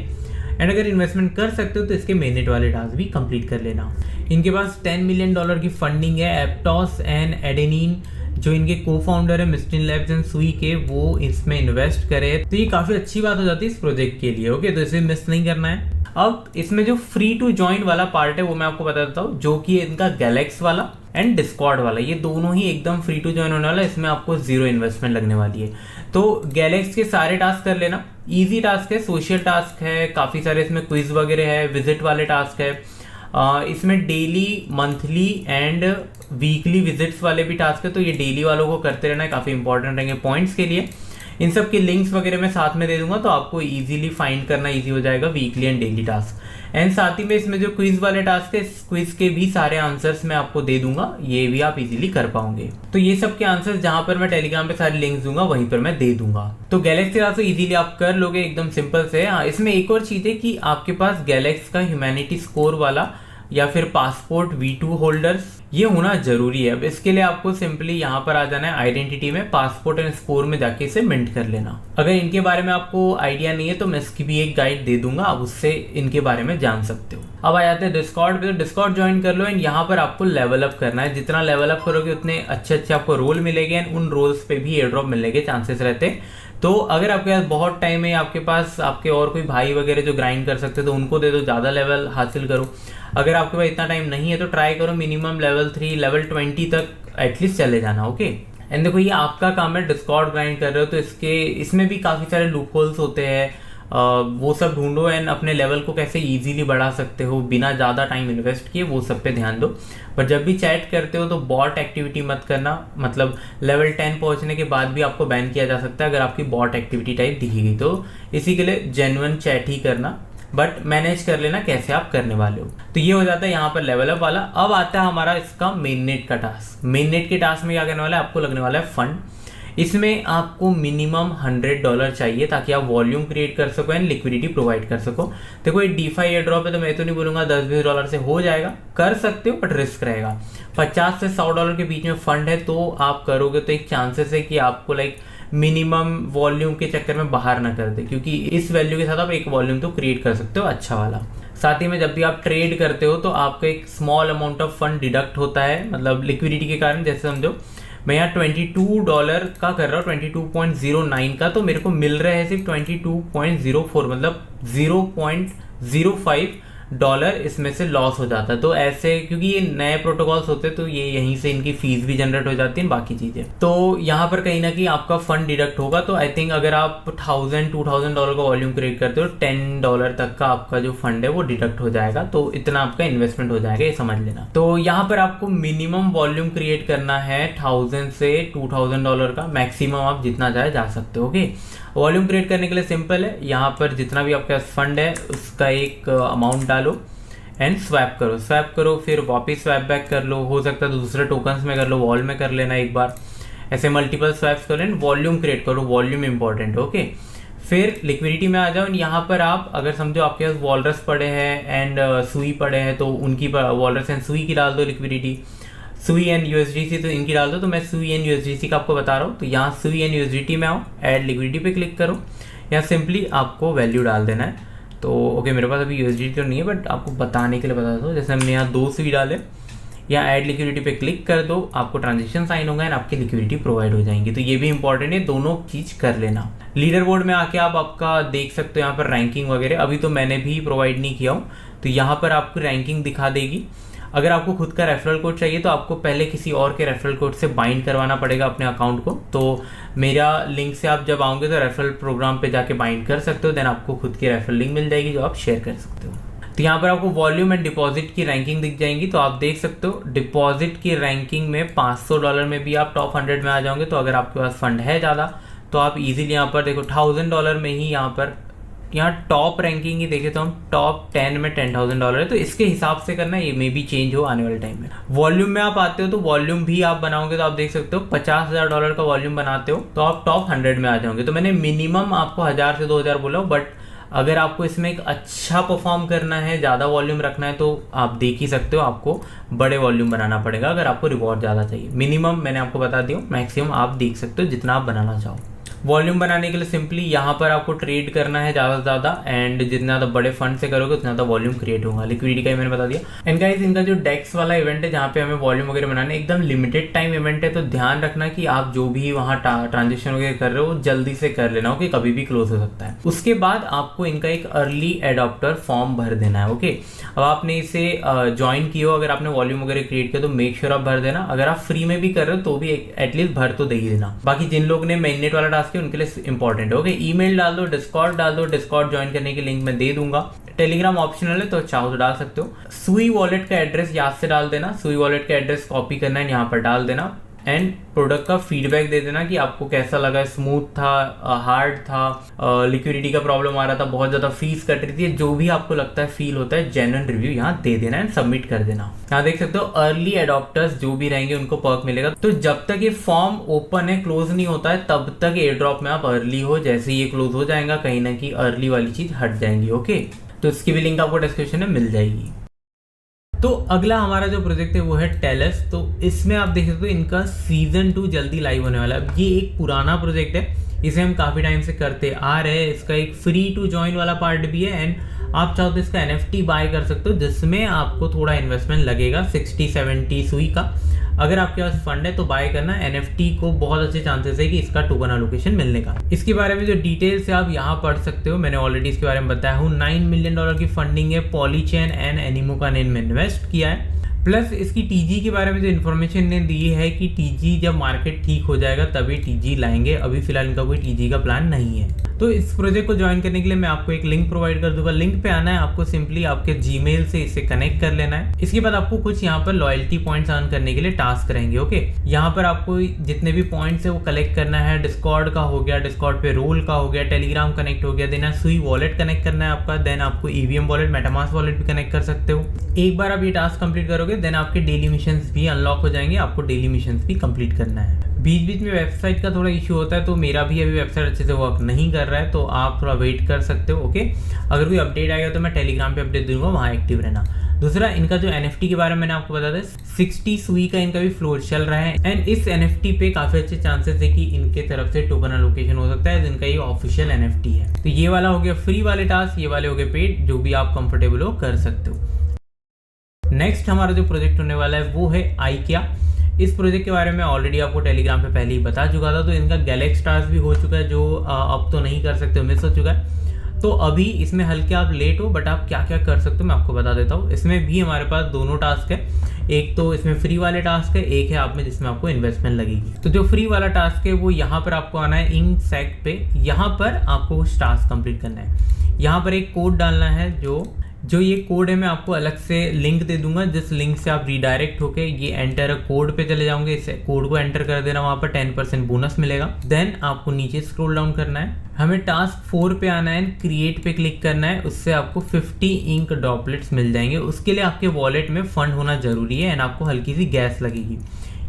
एंड अगर इन्वेस्टमेंट कर सकते हो तो इसके मेनेट वाले टास्क भी कंप्लीट कर लेना। इनके पास $10 मिलियन की फंडिंग है। एप्टॉस एंड एडेनिन जो इनके को फाउंडर है मिस्टिन लैब्स एंड सुई के, वो इसमें इन्वेस्ट करे, तो ये काफी अच्छी बात हो जाती है इस प्रोजेक्ट के लिए। ओके, तो इसे मिस नहीं करना है। अब इसमें जो फ्री टू ज्वाइन वाला पार्ट है वो मैं आपको बता देता हूँ, जो कि इनका गैलेक्स वाला एंड डिस्कॉर्ड वाला, ये दोनों ही एकदम फ्री टू ज्वाइन होने वाला है। इसमें आपको 0 इन्वेस्टमेंट लगने वाली है। तो गैलेक्स के सारे टास्क कर लेना, इजी टास्क है, सोशल टास्क है, काफी सारे इसमें क्विज वगैरह है, विजिट वाले टास्क है, इसमें daily, monthly and weekly visits वाले भी टास्क है। तो ये डेली वालों को करते रहना है, काफी इंपॉर्टेंट रहेंगे पॉइंट्स के लिए। इन सब के लिंक्स वगैरह मैं साथ में दे दूंगा, तो आपको इजीली फाइंड करना इजी हो जाएगा, weekly and daily task. And साथ ही में इसमें जो क्विज वाले टास्क है, क्विज के भी सारे आंसर्स मैं आपको दे दूंगा, ये भी आप इजीली कर पाओगे। तो ये सब के आंसर्स जहां पर मैं टेलीग्राम पे सारे लिंक्स दूंगा वहीं पर मैं दे दूंगा। तो गैलेक्स के टास्क इजीली आप कर लोगे, एकदम सिंपल से। हाँ, इसमें एक और चीज है कि आपके पास गैलेक्स का ह्यूमैनिटी स्कोर वाला या फिर पासपोर्ट V2 होल्डर्स ये होना जरूरी है। अब इसके लिए आपको सिंपली यहाँ पर आ जाना है आइडेंटिटी में, पासपोर्ट एंड स्कोर में जाके इसे मिंट कर लेना। अगर इनके बारे में आपको आइडिया नहीं है तो मैं इसकी भी एक गाइड दे दूंगा, आप उससे इनके बारे में जान सकते हो। अब आ जाते हैं डिस्कॉर्ड पे। तो डिस्कॉर्ड ज्वाइन कर लो एंड यहाँ पर आपको लेवल अप करना है। जितना लेवल अप करोगे उतने अच्छे आपको रोल मिलेंगे एंड उन रोल्स पे भी एयर ड्रॉप मिलने के चांसेस रहते हैं। तो अगर आपके पास बहुत टाइम है, आपके पास आपके और कोई भाई वगैरह जो ग्राइंड कर सकते हैं तो उनको दे दो, ज्यादा लेवल हासिल करो। अगर आपके पास इतना टाइम नहीं है तो ट्राई करो मिनिमम लेवल 3, लेवल 20 तक एटलीस्ट चले जाना। ओके, एंड देखो ये आपका काम है, डिस्कॉर्ड ग्राइंड कर रहे हो तो इसमें भी काफी सारे लूप होल्स होते हैं, वो सब ढूंढो एंड अपने लेवल को कैसे इजीली बढ़ा सकते हो बिना ज़्यादा टाइम इन्वेस्ट किए, वो सब पे ध्यान दो। पर जब भी चैट करते हो तो बॉट एक्टिविटी मत करना, मतलब लेवल 10 पहुंचने के बाद भी आपको बैन किया जा सकता है अगर आपकी बॉट एक्टिविटी टाइप दिखी गई। तो इसी के लिए जेन्युइन चैट ही करना, बट मैनेज कर लेना कैसे आप करने वाले हो। तो ये हो जाता है यहाँ पर लेवल अप वाला। अब आता है हमारा इसका मेन नेट का टास्क। मेन नेट के टास्क में क्या करने वाला है, आपको लगने वाला है फंड। इसमें आपको मिनिमम $100 चाहिए ताकि आप वॉल्यूम क्रिएट कर सको एंड लिक्विडिटी प्रोवाइड कर सको। देखो ये DeFi एयर ड्रॉप है तो मैं तो नहीं बोलूंगा $10-20 से हो जाएगा, कर सकते हो बट रिस्क रहेगा। $50 से $100 के बीच में फंड है तो आप करोगे तो एक चांसेस है कि आपको मिनिमम वॉल्यूम के चक्कर में बाहर ना कर दे, क्योंकि इस वैल्यू के साथ आप एक वॉल्यूम तो क्रिएट कर सकते हो अच्छा वाला। साथ ही में जब भी आप ट्रेड करते हो तो आपका एक small amount of fund deduct होता है, मतलब लिक्विडिटी के कारण। जैसे समझो मैं यहाँ $22 का कर रहा हूँ, 22.09 का, तो मेरे को मिल रहा है सिर्फ 22.04, मतलब $0.05 इसमें से लॉस हो जाता है। तो ऐसे, क्योंकि ये नए प्रोटोकॉल्स होते हैं तो ये यहीं से इनकी फीस भी जनरेट हो जाती है, बाकी चीजें। तो यहाँ पर कहीं ना कहीं आपका फंड डिडक्ट होगा। तो आई थिंक अगर आप $2,000 का वॉल्यूम क्रिएट करते हो, $10 तक का आपका जो फंड है वो डिडक्ट हो जाएगा। तो इतना आपका इन्वेस्टमेंट हो जाएगा, ये समझ लेना। तो यहाँ पर आपको मिनिमम वॉल्यूम क्रिएट करना है 1000 से $2,000 का, मैक्सिमम आप जितना चाहे जा सकते हो। ओके, वॉल्यूम क्रिएट करने के लिए सिंपल है, यहाँ पर जितना भी आपके पास फंड है उसका एक अमाउंट डालो एंड स्वैप करो, फिर वापस स्वैप बैक कर लो। हो सकता है दूसरे टोकन्स में कर लो, वॉल में कर लेना एक बार, ऐसे मल्टीपल स्वैप्स करो एंड वॉल्यूम क्रिएट करो। वॉल्यूम इंपॉर्टेंट है। ओके, फिर लिक्विडिटी में आ जाओ। यहाँ पर आप अगर समझो आपके पास वॉलरस पड़े हैं एंड सुई पड़े हैं, तो उनकी वॉलरस एंड सुई की डाल दो लिक्विडिटी। सुई एंड यूएसडीसी तो इनकी डाल दो, तो मैं सुई एंड यूएसडीसी का आपको बता रहा हूँ। तो यहाँ सुई एंड यूएसडीटी में आओ, ऐड लिक्विडिटी पे क्लिक करो, यहाँ सिंपली आपको वैल्यू डाल देना है। तो ओके, मेरे पास अभी यूएसडीटी तो नहीं है, बट आपको बताने के लिए बता दो। जैसे हमने यहाँ 2 सुई डाले, यहाँ ऐड लिक्विडिटी पे क्लिक कर दो, आपको ट्रांजेक्शन साइन होगा एंड आपकी लिक्विडिटी प्रोवाइड हो जाएंगी। तो ये भी इंपॉर्टेंट है, दोनों चीज कर लेना। लीडर बोर्ड में आके आप आपका देख सकते हो यहाँ पर रैंकिंग वगैरह। अभी तो मैंने भी प्रोवाइड नहीं किया हूँ, तो यहाँ पर आपको रैंकिंग दिखा देगी। अगर आपको खुद का रेफरल कोड चाहिए तो आपको पहले किसी और के रेफरल कोड से बाइंड करवाना पड़ेगा अपने अकाउंट को। तो मेरा लिंक से आप जब आओगे तो रेफरल प्रोग्राम पे जाके बाइंड कर सकते हो, देन आपको खुद की रेफरल लिंक मिल जाएगी जो आप शेयर कर सकते हो। तो यहाँ पर आपको वॉल्यूम एंड डिपॉजिट की रैंकिंग दिख जाएंगी। तो आप देख सकते हो डिपॉजिट की रैंकिंग में $500 में भी आप टॉप 100 में आ जाओगे। तो अगर आपके पास फंड है ज़्यादा तो आप इजीली यहाँ पर देखो $1000 में ही यहाँ टॉप रैंकिंग ही देखे तो हम टॉप 10 में $10,000 है। तो इसके हिसाब से करना, ये मे भी चेंज हो आने वाले टाइम में। वॉल्यूम में आप आते हो तो वॉल्यूम भी आप बनाओगे तो आप देख सकते हो $50,000 का वॉल्यूम बनाते हो तो आप टॉप 100 में आ जाओगे। तो मैंने मिनिमम आपको 1000 से 2000 बोला, बट अगर आपको इसमें एक अच्छा परफॉर्म करना है, ज़्यादा वॉल्यूम रखना है, तो आप देख ही सकते हो आपको बड़े वॉल्यूम बनाना पड़ेगा अगर आपको रिवॉर्ड ज़्यादा चाहिए। मिनिमम मैंने आपको बता दिया, मैक्सिमम आप देख सकते हो जितना आप बनाना चाहो। वॉल्यूम बनाने के लिए सिंपली यहाँ पर आपको ट्रेड करना है ज़्यादा से ज़्यादा, एंड जितना ज़्यादा बड़े फंड से करोगे उतना ज़्यादा वॉल्यूम क्रिएट होगा। लिक्विडिटी का मैंने बता दिया। एंड गाइस, इनका जो डेक्स वाला इवेंट है जहाँ पे हमें वॉल्यूम वगैरह बनाना है, एकदम लिमिटेड टाइम इवेंट है। तो ध्यान रखना कि आप जो भी वहाँ ट्रांजेक्शन वगैरह कर रहे हो जल्दी से कर लेना, ओके, कभी भी क्लोज हो सकता है। उसके बाद आपको इनका एक अर्ली एडॉप्टर फॉर्म भर देना है। ओके, अब आपने इसे ज्वाइन किया हो, अगर आपने वॉल्यूम वगैरह क्रिएट किया तो मेक श्योर आप भर देना। अगर आप फ्री में भी कर रहे हो तो भी एटलीस्ट भर तो दे ही देना। बाकी जिन लोग ने मेननेट वाला टास्क किया उनके लिए इंपॉर्टेंट है। ओके, ईमेल डाल दो, डिस्कॉर्ड डाल दो, डिस्कॉर्ड ज्वाइन करने की लिंक मैं दे दूंगा। टेलीग्राम ऑप्शनल है तो चाहो तो डाल सकते हो। सुई वॉलेट का एड्रेस याद से डाल देना, सुई वॉलेट का एड्रेस कॉपी करना है, यहाँ पर डाल देना एंड प्रोडक्ट का फीडबैक दे देना कि आपको कैसा लगा, स्मूथ था, हार्ड था, लिक्विडिटी का प्रॉब्लम आ रहा था, बहुत ज्यादा फीस कट रही थी, जो भी आपको लगता है फील होता है, जेन्युइन रिव्यू यहाँ दे देना एंड सबमिट कर देना। यहाँ देख सकते हो अर्ली एडॉप्टर्स जो भी रहेंगे उनको पर्क मिलेगा। तो जब तक ये फॉर्म ओपन है, क्लोज नहीं होता है, तब तक एयर ड्रॉप में आप अर्ली हो। जैसे ये क्लोज हो जाएगा कहीं ना कहीं अर्ली वाली चीज हट जाएंगी। ओके, तो इसकी भी लिंक आपको डिस्क्रिप्शन में मिल जाएगी। तो अगला हमारा जो प्रोजेक्ट है वो है टेलस। तो इसमें आप देख सकते हो इनका सीजन 2 जल्दी लाइव होने वाला है। अब ये एक पुराना प्रोजेक्ट है, इसे हम काफ़ी टाइम से करते आ रहे हैं। इसका एक फ्री टू ज्वाइन वाला पार्ट भी है एंड आप चाहो तो इसका NFT बाय कर सकते हो, जिसमें आपको थोड़ा इन्वेस्टमेंट लगेगा 60-70 सुई का। अगर आपके पास फंड है तो बाय करना। NFT को बहुत अच्छे चांसेस है कि इसका टोकन एलोकेशन मिलने का। इसके बारे में जो डिटेल्स है आप यहाँ पढ़ सकते हो, मैंने ऑलरेडी इसके बारे में बताया हूँ। $9 मिलियन की फंडिंग है, पॉलीचेन एंड एनिमो ने इन्वेस्ट किया है। प्लस इसकी TG के बारे में जो इन्फॉर्मेशन ने दी है कि TG जब मार्केट ठीक हो जाएगा तभी TG लाएंगे, अभी फिलहाल इनका कोई TG का प्लान नहीं है। तो इस प्रोजेक्ट को ज्वाइन करने के लिए मैं आपको एक लिंक प्रोवाइड कर दूंगा। लिंक पे आना है, आपको सिंपली आपके जीमेल से इसे कनेक्ट कर लेना है। इसके बाद आपको कुछ यहाँ पर लॉयल्टी पॉइंट्स अर्न करने के लिए टास्क रहेंगे। ओके, यहाँ पर आपको जितने भी पॉइंट्स है वो कलेक्ट करना है। डिस्कॉर्ड का हो गया, डिस्कॉर्ड पे रोल का हो गया, टेलीग्राम कनेक्ट हो गया, देन सुई वॉलेट कनेक्ट करना है आपका, देन आपको EVM वॉलेट, मेटामास्क वॉलेट भी कनेक्ट कर सकते हो। एक बार आप ये टास्क कंप्लीट करोगे देन आपके डेली मिशंस भी अनलॉक हो जाएंगे, आपको डेली मिशंस भी कंप्लीट करना है। बीच बीच में वेबसाइट का थोड़ा इशू होता है, तो मेरा भी अभी वेबसाइट अच्छे से वर्क नहीं कर रहा है, तो आप थोड़ा वेट कर सकते हो। ओके, अगर कोई अपडेट आएगा तो मैं टेलीग्राम पे अपडेट दूंगा, वहाँ एक्टिव रहना। दूसरा, इनका जो NFT के बारे में मैंने आपको बताया था, 60 सुई का इनका भी फ्लोर चल रहा है एंड इस NFT पे काफी अच्छे चांसेस है कि इनके तरफ से टोकन एलोकेशन हो सकता है, जिनका ये ऑफिशियल NFT है। तो ये वाला हो गया फ्री वाले टास्क, ये वाले हो गए पेड, जो भी आप कंफर्टेबल हो कर सकते हो। नेक्स्ट हमारा जो प्रोजेक्ट होने वाला है वो है IKEA। इस प्रोजेक्ट के बारे में ऑलरेडी आपको टेलीग्राम पे पहले ही बता चुका था। तो इनका गैलेक्सी टास्क भी हो चुका है, जो अब तो नहीं कर सकते, मिस हो चुका है। तो अभी इसमें हल्के आप लेट हो, बट आप क्या क्या कर सकते हो मैं आपको बता देता हूँ। इसमें भी हमारे पास दोनों टास्क है, एक तो इसमें फ्री वाले टास्क है, एक है आप में जिसमें आपको इन्वेस्टमेंट लगेगी। तो जो फ्री वाला टास्क है वो यहाँ पर आपको आना है इंकसेक पे, यहाँ पर आपको कुछ टास्क कंप्लीट करना है। यहाँ पर एक कोड डालना है, जो ये कोड है मैं आपको अलग से लिंक दे दूंगा, जिस लिंक से आप रिडायरेक्ट होके ये एंटर कोड पे चले जाओगे। इस कोड को एंटर कर देना, वहाँ पर 10% बोनस मिलेगा। देन आपको नीचे स्क्रॉल डाउन करना है, हमें टास्क 4 पे आना है, क्रिएट पे क्लिक करना है। उससे आपको 50 इंक ड्रॉपलेट्स मिल जाएंगे। उसके लिए आपके वॉलेट में फंड होना जरूरी है एंड आपको हल्की सी गैस लगेगी।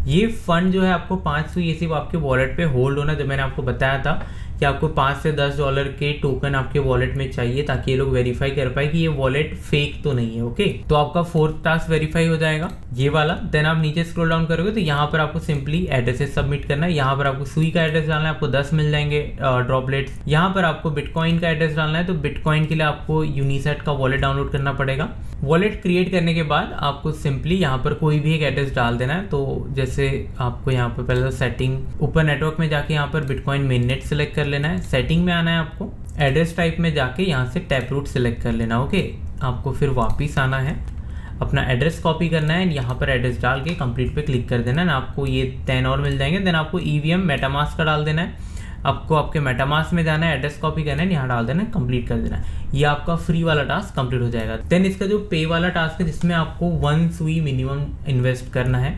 ये फंड जो है आपको 500 ये सिर्फ आपके वॉलेट पे होल्ड होना, जो मैंने आपको बताया था कि आपको 5 से 10 डॉलर के टोकन आपके वॉलेट में चाहिए, ताकि ये लोग वेरीफाई कर पाए कि ये वॉलेट फेक तो नहीं है। ओके, तो आपका 4th टास्क वेरीफाई हो जाएगा, ये वाला। देन आप नीचे स्क्रॉल डाउन करोगे तो यहाँ पर आपको सिंपली एड्रेसेस सबमिट करना है। यहाँ पर आपको सुई का एड्रेस डालना है, आपको 10 मिल जाएंगे ड्रॉपलेट्स। यहाँ पर आपको बिटकॉइन का एड्रेस डालना है, तो बिटकॉइन के लिए आपको यूनिसेट का वॉलेट डाउनलोड करना पड़ेगा। वॉलेट क्रिएट करने के बाद आपको सिंपली यहाँ पर कोई भी एक एड्रेस डाल देना है। तो जैसे आपको यहाँ पर पहले सेटिंग, ऊपर नेटवर्क में जाके यहाँ पर बिटकॉइन मेननेट सेलेक्ट कर लेना है। सेटिंग में आना है, आपको एड्रेस टाइप में जाके यहाँ से टैप रूट सेलेक्ट कर लेना। ओके, आपको फिर वापस आना है, अपना एड्रेस कॉपी करना है, यहाँ पर एड्रेस डाल के कंप्लीट पे क्लिक कर देना है। आपको ये 10 और मिल जाएंगे। देन आपको EVM मेटामास्क का डाल देना है, आपको आपके मेटामास्क में जाना है, एड्रेस कॉपी करना है, यहाँ डाल देना है, कंप्लीट कर देना है। ये आपका फ्री वाला टास्क कंप्लीट हो जाएगा। देन इसका जो पे वाला टास्क है, जिसमें आपको 1 सुई मिनिमम इन्वेस्ट करना है,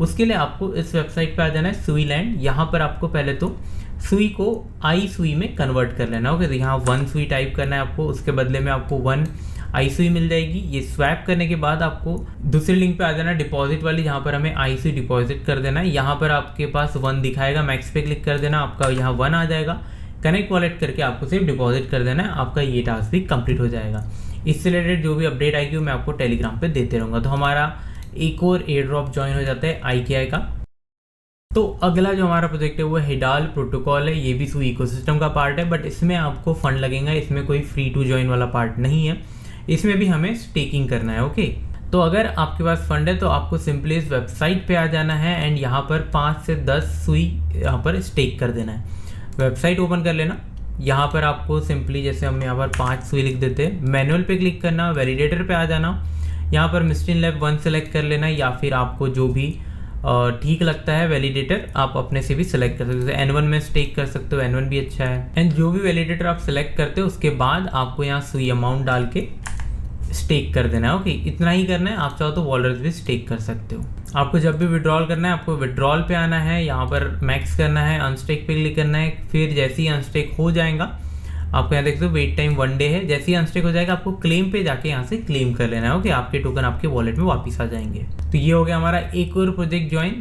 उसके लिए आपको इस वेबसाइट पे आ जाना है, सुई लैंड। यहाँ पर आपको पहले तो सुई को आई सुई में कन्वर्ट कर लेना। ओके, तो यहाँ 1 सुई टाइप करना है आपको, उसके बदले में आपको 1 आई सुई मिल जाएगी। ये स्वैप करने के बाद आपको दूसरी लिंक पे आ जाना, डिपॉजिट वाली, जहाँ पर हमें आई सुई डिपॉजिट कर देना है। यहाँ पर आपके पास 1 दिखाएगा, मैक्स पे क्लिक कर देना, आपका यहाँ 1 आ जाएगा। कनेक्ट वॉलेट करके आपको सिर्फ डिपॉजिट कर देना है, आपका ये टास्क भी कंप्लीट हो जाएगा। इससे रिलेटेड जो भी अपडेट आएगी मैं आपको टेलीग्राम पे देते रहूँगा। तो हमारा एक और एयर ड्रॉप ज्वाइन हो जाता है IKEA का। तो अगला जो हमारा प्रोजेक्ट है वो हिडाल प्रोटोकॉल है। ये भी सुई इकोसिस्टम का पार्ट है, बट इसमें आपको फंड लगेगा, इसमें कोई फ्री टू ज्वाइन वाला पार्ट नहीं है। इसमें भी हमें स्टेकिंग करना है। ओके, तो अगर आपके पास फंड है तो आपको सिंपली इस वेबसाइट पे आ जाना है एंड यहाँ पर 5 से 10 सुई यहाँ पर स्टेक कर देना है। वेबसाइट ओपन कर लेना, यहाँ पर आपको सिंपली जैसे हम यहाँ पर 5 सुई लिख देते हैं, मैनुअल पे क्लिक करना, वैलिडेटर पे आ जाना, यहाँ पर मिस्टिन लैब 1 सेलेक्ट कर लेना, या फिर आपको जो भी ठीक लगता है वैलिडेटर आप अपने से भी सिलेक्ट कर सकते हो। N1 में स्टेक कर सकते हो, N1 भी अच्छा है। एंड जो भी वैलिडेटर आप सिलेक्ट करते हो उसके बाद आपको यहाँ सुई अमाउंट डाल के स्टेक कर देना है। ओके, इतना ही करना है। आप चाहो तो वॉलेट भी स्टेक कर सकते हो। आपको जब भी विड्रॉल करना है आपको विड्रॉल पे आना है, यहाँ पर मैक्स करना है, अनस्टेक पे क्लिक करना है। फिर जैसे ही अनस्टेक हो जाएगा, आपको यहाँ देख सकते हो वेट टाइम 1 डे है। जैसे ही अनस्टेक हो जाएगा आपको क्लेम पे जाके यहाँ से क्लेम कर लेना है। ओके, आपके टोकन आपके वॉलेट में वापस आ जाएंगे। तो ये हो गया हमारा एक और प्रोजेक्ट ज्वाइन।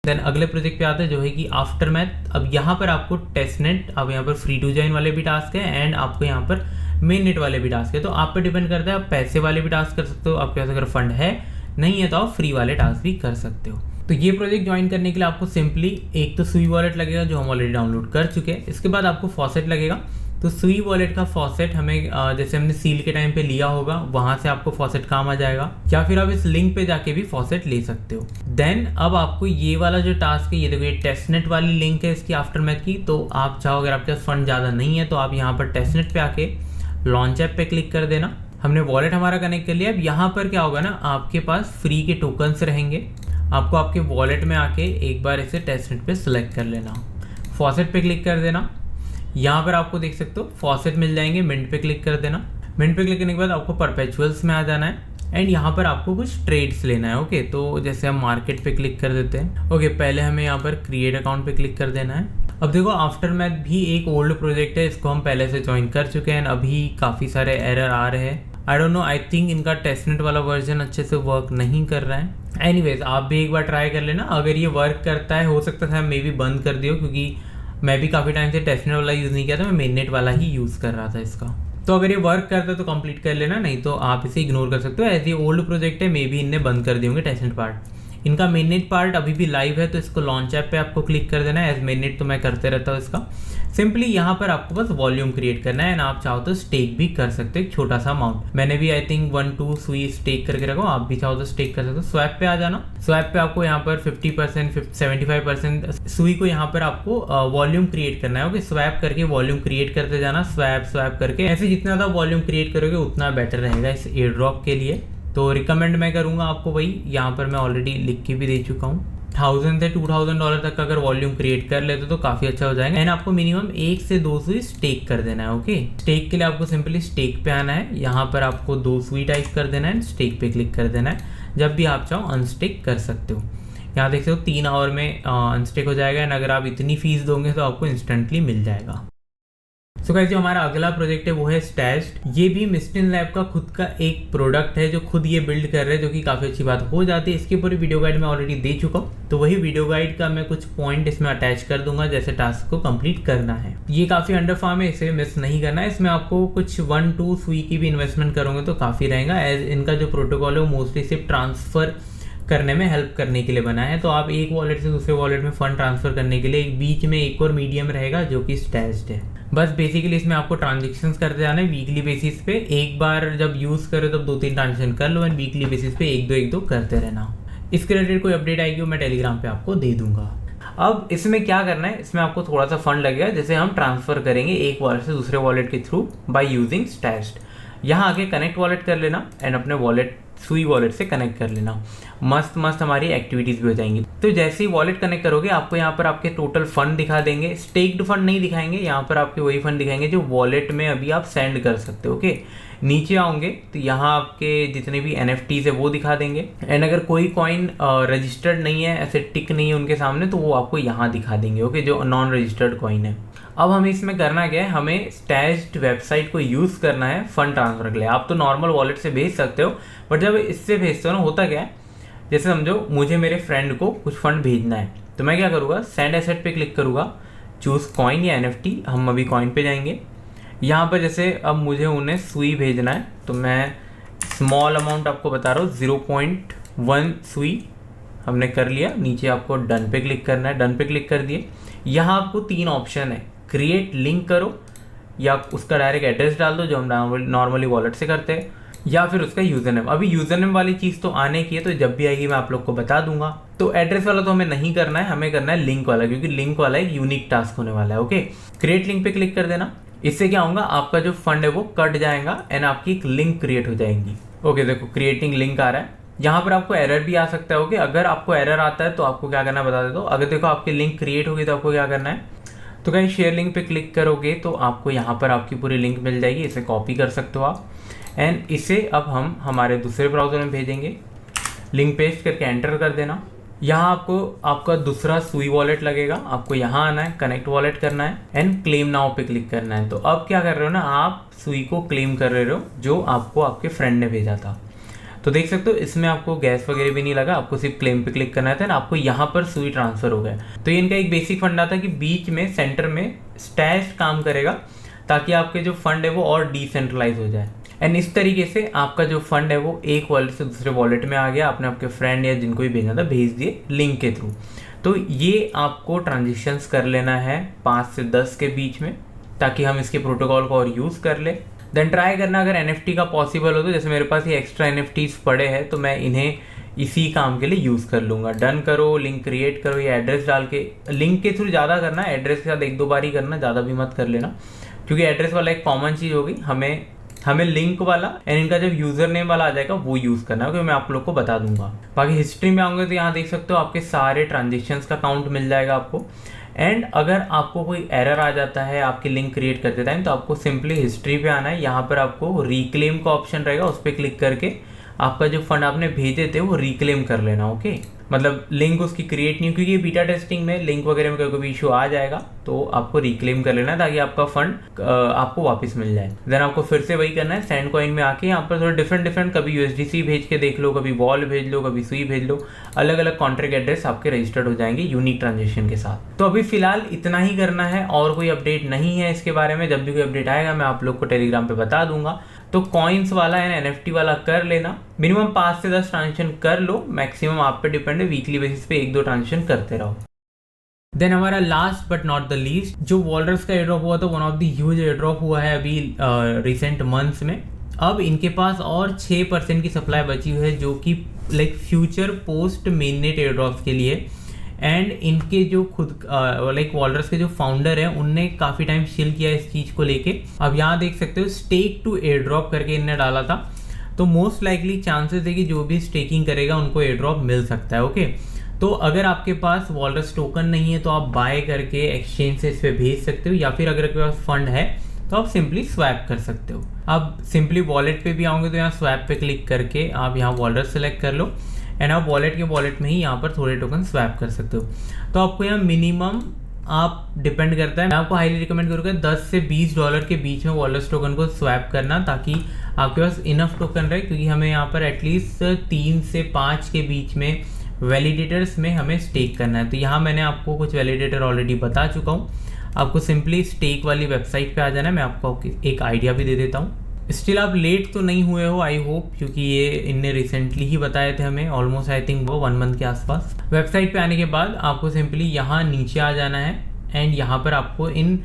देन अगले प्रोजेक्ट पे आते हैं जो है कि आफ्टरमैथ। अब यहाँ पर आपको टेस्टनेट, अब यहाँ पर फ्री टू ज्वाइन वाले भी टास्क है एंड आपको यहाँ पर मेन नेट वाले भी टास्क है। तो आप पे डिपेंड करता है, आप पैसे वाले भी टास्क कर सकते हो, आपके पास अगर फंड है, नहीं है तो आप फ्री वाले टास्क भी कर सकते हो। तो ये प्रोजेक्ट ज्वाइन करने के लिए आपको सिंपली एक तो सुई वॉलेट लगेगा, जो हम ऑलरेडी डाउनलोड कर चुके हैं। इसके बाद आपको फॉसेट लगेगा। तो सुई वॉलेट का फॉसेट हमें जैसे हमने सील के टाइम पे लिया होगा, वहां से आपको फॉसेट काम आ जाएगा, या फिर आप इस लिंक पे जाके भी फॉसेट ले सकते हो। देन अब आपको ये वाला जो टास्क है, ये देखो ये टेस्टनेट वाली लिंक है इसकी आफ्टरमैथ की। तो आप चाहो अगर आपके पास फंड ज़्यादा नहीं है तो आप यहाँ पर टेस्टनेट पे आके लॉन्च ऐप पे क्लिक कर देना। हमने वॉलेट हमारा कनेक्ट कर लिया। अब यहाँ पर क्या होगा ना, आपके पास फ्री के टोकन्स रहेंगे। आपको आपके वॉलेट में आके एक बार इसे टेस्टनेट पे सिलेक्ट कर लेना, फॉसेट पे क्लिक कर देना। यहाँ पर आपको देख सकते हो फॉसेट मिल जाएंगे, मिंट पे क्लिक कर देना। मिंट पे क्लिक करने के बाद आपको परपेचुअल्स में आ जाना है एंड यहाँ पर आपको कुछ ट्रेड्स लेना है। ओके, तो जैसे हम मार्केट पे क्लिक कर देते हैं। ओके, पहले हमें यहाँ पर क्रिएट अकाउंट पे क्लिक कर देना है। अब देखो आफ्टरमैथ भी एक ओल्ड प्रोजेक्ट है, इसको हम पहले से ज्वाइन कर चुके हैं। अभी काफ़ी सारे एरर आ रहे हैं। I don't know, I think इनका टेस्टनेट वाला वर्जन अच्छे से वर्क नहीं कर रहा है। एनीवेज, आप भी एक बार ट्राई कर लेना। अगर ये वर्क करता है, हो सकता था मे बी बंद कर दियो, क्योंकि मैं भी काफ़ी टाइम से टेस्टनेट वाला यूज़ नहीं किया था, मैं मेननेट वाला ही यूज़ कर रहा था इसका। तो अगर ये वर्क करता है तो कंप्लीट कर लेना, नहीं तो आप इसे इग्नोर कर सकते हो। एज ये ओल्ड प्रोजेक्ट है, मे बी इनने बंद कर दिए होंगे टेस्टनेट पार्ट। इनका मेननेट पार्ट अभी भी लाइव है, तो इसको लॉन्च ऐप पे आपको क्लिक कर देना है। एज मेननेट तो मैं करते रहता हूँ इसका। सिंपली यहाँ पर आपको बस वॉल्यूम क्रिएट करना है, एंड आप चाहो तो स्टेक भी कर सकते हो एक छोटा सा अमाउंट। मैंने भी आई थिंक 1-2 सुई स्टेक करके रखा हूँ, आप भी चाहो तो स्टेक कर सकते हो। स्वैप पे आ जाना। स्वैप पे आपको यहाँ पर 50%, 75% सुई को यहाँ पर आपको वॉल्यूम क्रिएट करना है। ओके, स्वैप करके वॉल्यूम क्रिएट करते जाना, स्वैप करके। ऐसे जितना ज़्यादा वॉल्यूम क्रिएट करोगे उतना बेटर रहेगा इस एयर ड्रॉप के लिए। तो रिकमेंड मैं करूँगा आपको वही, यहाँ पर मैं ऑलरेडी लिख के भी दे चुका हूँ। $1000 से $2000 तक का अगर वॉल्यूम क्रिएट कर लेते तो काफ़ी अच्छा हो जाएगा। एंड आपको मिनिमम 1 से 2 सुई स्टेक कर देना है। ओके, स्टेक के लिए आपको सिंपली स्टेक पे आना है, यहाँ पर आपको 2 सुई टाइप कर देना है, स्टेक पे क्लिक कर देना है। जब भी आप चाहो अनस्टेक कर सकते हो। यहाँ देख सकते हो 3 आवर में अनस्टेक हो जाएगा, एंड अगर आप इतनी फीस दोगे तो आपको इंस्टेंटली मिल जाएगा। सो गाइस, जो हमारा अगला प्रोजेक्ट है वो है स्टैश्ड। ये भी मिस्टिन लैब का खुद का एक प्रोडक्ट है जो खुद ये बिल्ड कर रहे हैं, जो कि काफ़ी अच्छी बात हो जाती है। इसकी पूरी वीडियो गाइड मैं ऑलरेडी दे चुका हूँ, तो वही वीडियो गाइड का मैं कुछ पॉइंट इसमें अटैच कर दूंगा जैसे टास्क को कंप्लीट करना है। ये काफ़ी अंडर फार्म है, इसे मिस नहीं करना है। इसमें आपको कुछ 1-2 सुई की भी इन्वेस्टमेंट करोगे तो काफ़ी रहेगा। एज इनका जो प्रोटोकॉल है वो मोस्टली सिर्फ ट्रांसफ़र करने में हेल्प करने के लिए बना है। तो आप एक वॉलेट से दूसरे वॉलेट में फंड ट्रांसफर करने के लिए एक बीच में एक और मीडियम रहेगा जो कि स्टैश्ड है। बस बेसिकली इसमें आपको ट्रांजेक्शन्स करते जाना है वीकली बेसिस पे। एक बार जब यूज़ करो तब 2-3 ट्रांजेक्शन कर लो, एंड वीकली बेसिस पे 1-2 करते रहना। इसके रिलेटेड कोई अपडेट आएगी वो मैं टेलीग्राम पे आपको दे दूंगा। अब इसमें क्या करना है, इसमें आपको थोड़ा सा फंड लगेगा जैसे हम ट्रांसफर करेंगे एक वॉलेट से दूसरे वॉलेट के थ्रू बाय यूजिंग स्टैश्ड। यहाँ आके कनेक्ट वॉलेट कर लेना, एंड अपने वॉलेट सुई वॉलेट से कनेक्ट कर लेना। मस्त हमारी एक्टिविटीज़ भी हो जाएंगी। तो जैसे ही वॉलेट कनेक्ट करोगे आपको यहाँ पर आपके टोटल फंड दिखा देंगे। स्टेक्ड फंड नहीं दिखाएंगे, यहाँ पर आपके वही फंड दिखाएंगे जो वॉलेट में अभी आप सेंड कर सकते हो। ओके, नीचे आओगे तो यहाँ आपके जितने भी NFTs है वो दिखा देंगे। एंड अगर कोई कॉइन रजिस्टर्ड नहीं है, ऐसे टिक नहीं है उनके सामने, तो वो आपको यहाँ दिखा देंगे। ओके, जो नॉन रजिस्टर्ड कॉइन है। अब हमें इसमें करना क्या है, हमें स्टैश्ड वेबसाइट को यूज़ करना है फंड ट्रांसफर के लिए। आप तो नॉर्मल वॉलेट से भेज सकते हो, बट जब इससे भेजते हो ना, होता क्या है, जैसे समझो मुझे मेरे फ्रेंड को कुछ फंड भेजना है, तो मैं क्या करूँगा, सेंड एसेट पे क्लिक करूँगा, चूज़ कॉइन या NFT। हम अभी कॉइन पे जाएंगे। यहाँ पर जैसे अब मुझे उन्हें सुई भेजना है, तो मैं स्मॉल अमाउंट आपको बता रहा हूँ, 0.1 सुई हमने कर लिया। नीचे आपको डन पे क्लिक करना है, डन पे क्लिक कर दिए। यहाँ आपको 3 ऑप्शन है, क्रिएट लिंक करो, या उसका डायरेक्ट एड्रेस डाल दो जो हम नॉर्मली वॉलेट से करते हैं, या फिर उसका यूज़र नेम। अभी यूज़र नेम वाली चीज़ तो आने की है, तो जब भी आएगी मैं आप लोग को बता दूंगा। तो एड्रेस वाला तो हमें नहीं करना है, हमें करना है लिंक वाला, क्योंकि लिंक वाला एक यूनिक टास्क होने वाला है। ओके, क्रिएट लिंक पे क्लिक कर देना। इससे क्या होगा, आपका जो फंड है वो कट जाएगा, एंड आपकी एक लिंक क्रिएट हो जाएगी। ओके, देखो क्रिएटिंग लिंक आ रहा है। यहाँ पर आपको एरर भी आ सकता है। ओके, अगर आपको एरर आता है तो आपको क्या करना है बता देता हूँ। अगर देखो आपकी लिंक क्रिएट होगी तो आपको क्या करना है, तो कहीं शेयर लिंक पे क्लिक करोगे तो आपको यहाँ पर आपकी पूरी लिंक मिल जाएगी। इसे कॉपी कर सकते हो आप, एंड इसे अब हम हमारे दूसरे ब्राउज़र में भेजेंगे। लिंक पेस्ट करके एंटर कर देना। यहाँ आपको आपका दूसरा सुई वॉलेट लगेगा, आपको यहाँ आना है, कनेक्ट वॉलेट करना है, एंड क्लेम नाउ पे क्लिक करना है। तो अब क्या कर रहे हो ना, आप सुई को क्लेम कर रहे हो जो आपको आपके फ्रेंड ने भेजा था। तो देख सकते हो इसमें आपको गैस वगैरह भी नहीं लगा, आपको सिर्फ क्लेम पे क्लिक करना था ना, आपको यहाँ पर सुई ट्रांसफर हो गया। तो ये इनका एक बेसिक फंडा था कि बीच में सेंटर में स्टैश्ड काम करेगा, ताकि आपके जो फंड है वो और डिसेंट्रलाइज हो जाए। एंड इस तरीके से आपका जो फंड है वो एक वॉलेट से दूसरे वॉलेट में आ गया। आपने आपके फ्रेंड या जिनको भी भेजना था भेज दिए लिंक के थ्रू। तो ये आपको ट्रांजेक्शन्स कर लेना है 5 से 10 के बीच में, ताकि हम इसके प्रोटोकॉल को और यूज़ कर ले। देन ट्राई करना अगर NFT का पॉसिबल हो तो, जैसे मेरे पास ये एक्स्ट्रा NFTs पड़े हैं तो मैं इन्हें इसी काम के लिए यूज़ कर लूँगा। डन करो, लिंक क्रिएट करो, या एड्रेस डाल के, लिंक के थ्रू ज़्यादा करना, एड्रेस के साथ 1-2 बार ही करना, ज़्यादा भी मत कर लेना, क्योंकि एड्रेस वाला एक कॉमन चीज़ होगी। हमें लिंक वाला एंड इनका जब यूज़र नेम वाला आ जाएगा वो यूज़ करना है, क्योंकि मैं आप लोग को बता दूंगा। बाकी हिस्ट्री में आऊँगे तो यहाँ देख सकते हो आपके सारे ट्रांजेक्शन्स का काउंट मिल जाएगा आपको। एंड अगर आपको कोई एरर आ जाता है आपकी लिंक क्रिएट करते टाइम, तो आपको सिंपली हिस्ट्री पे आना है। यहाँ पर आपको रिक्लेम का ऑप्शन रहेगा, उस पर क्लिक करके आपका जो फंड आपने भेजे थे वो रिक्लेम कर लेना। ओके, मतलब लिंक उसकी क्रिएट नहीं, क्योंकि बीटा टेस्टिंग में लिंक वगैरह में कोई भी इशू आ जाएगा तो आपको रिक्लेम कर लेना ताकि आपका फंड आपको वापस मिल जाए। देन आपको फिर से वही करना है, सेंड कॉइन में आके यहाँ पर थोड़ा डिफरेंट कभी USDC भेज के देख लो, कभी वॉल भेज लो, कभी सुई भेज लो, अलग अलग कॉन्ट्रैक्ट एड्रेस आपके रजिस्टर्ड हो जाएंगे यूनिक ट्रांजेक्शन के साथ। तो अभी फिलहाल इतना ही करना है और कोई अपडेट नहीं है इसके बारे में। जब भी कोई अपडेट आएगा मैं आप लोग को टेलीग्राम पे बता दूंगा। तो कॉइन्स वाला है NFT वाला कर लेना, मिनिमम 5 से 10 ट्रांजेक्शन कर लो, मैक्सिमम आप पे डिपेंड है, वीकली बेसिस पे 1-2 ट्रांजेक्शन करते रहो। देन हमारा last but not the least जो वॉलरस का एयरड्रॉप हुआ था, one of the huge airdrop हुआ है अभी रिसेंट मंथ्स में। अब इनके पास और 6% की सप्लाई बची हुई है जो कि like future post mainnet airdrops के लिए। एंड इनके जो खुद लाइक वॉलरस के जो फाउंडर हैं उनने काफ़ी टाइम चिल किया इस चीज़ को लेके। अब यहाँ देख सकते हो स्टेक टू एयर ड्रॉप करके इनने डाला था, तो मोस्ट लाइकली चांसेस है कि जो भी स्टेकिंग करेगा उनको एयर ड्रॉप मिल सकता है। ओके, तो अगर आपके पास वॉलरस टोकन नहीं है तो आप बाय करके एक्सचेंज से इस पर भेज सकते हो, या फिर अगर आपके पास फंड है तो आप सिंपली स्वैप कर सकते हो। आप सिंपली वॉलेट पे भी आओगे तो यहाँ स्वैप पे क्लिक करके आप यहाँ वॉलरस सेलेक्ट कर लो एंड आप वॉलेट में ही यहाँ पर थोड़े टोकन स्वैप कर सकते हो। तो आपको यहाँ मिनिमम आप डिपेंड करता है, मैं आपको हाईली रिकमेंड करूँगा $10 से $20 के बीच में वॉलरस टोकन को स्वैप करना, ताकि आपके पास इनफ टोकन रहे, क्योंकि हमें यहाँ पर एटलीस्ट 3 से 5 के बीच में वैलिडेटर्स में हमें स्टेक करना है। तो यहाँ मैंने आपको कुछ वैलिडेटर ऑलरेडी बता चुका हूँ, आपको सिंपली स्टेक वाली वेबसाइट पे आ जाना है। मैं आपको एक आइडिया भी दे देता हूँ। स्टिल आप लेट तो नहीं हुए हो आई होप, क्योंकि ये इनने रिसेंटली ही बताए थे हमें, ऑलमोस्ट आई थिंक वो 1 मंथ के आसपास। वेबसाइट पे आने के बाद आपको सिंपली यहाँ नीचे आ जाना है एंड यहाँ पर आपको इन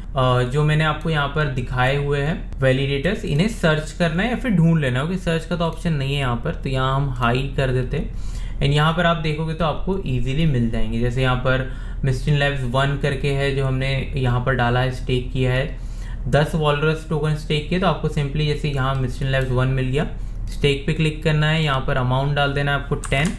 जो मैंने आपको यहाँ पर दिखाए हुए हैं वैलिडेटर्स, इन्हें सर्च करना है या फिर ढूंढ लेना है। ओके, सर्च का तो ऑप्शन नहीं है यहाँ पर, तो यहाँ हम हाई कर देते हैं एंड यहाँ पर आप देखोगे तो आपको ईजिली मिल जाएंगे। जैसे यहाँ पर मिस्टिन लैब्स 1 करके है जो हमने यहाँ पर डाला है, स्टेक किया है 10 वॉलरस टोकन स्टेक किए, तो आपको सिंपली जैसे यहाँ मिस्टिन लैब्स 1 मिल गया, स्टेक पे क्लिक करना है, यहाँ पर अमाउंट डाल देना है आपको 10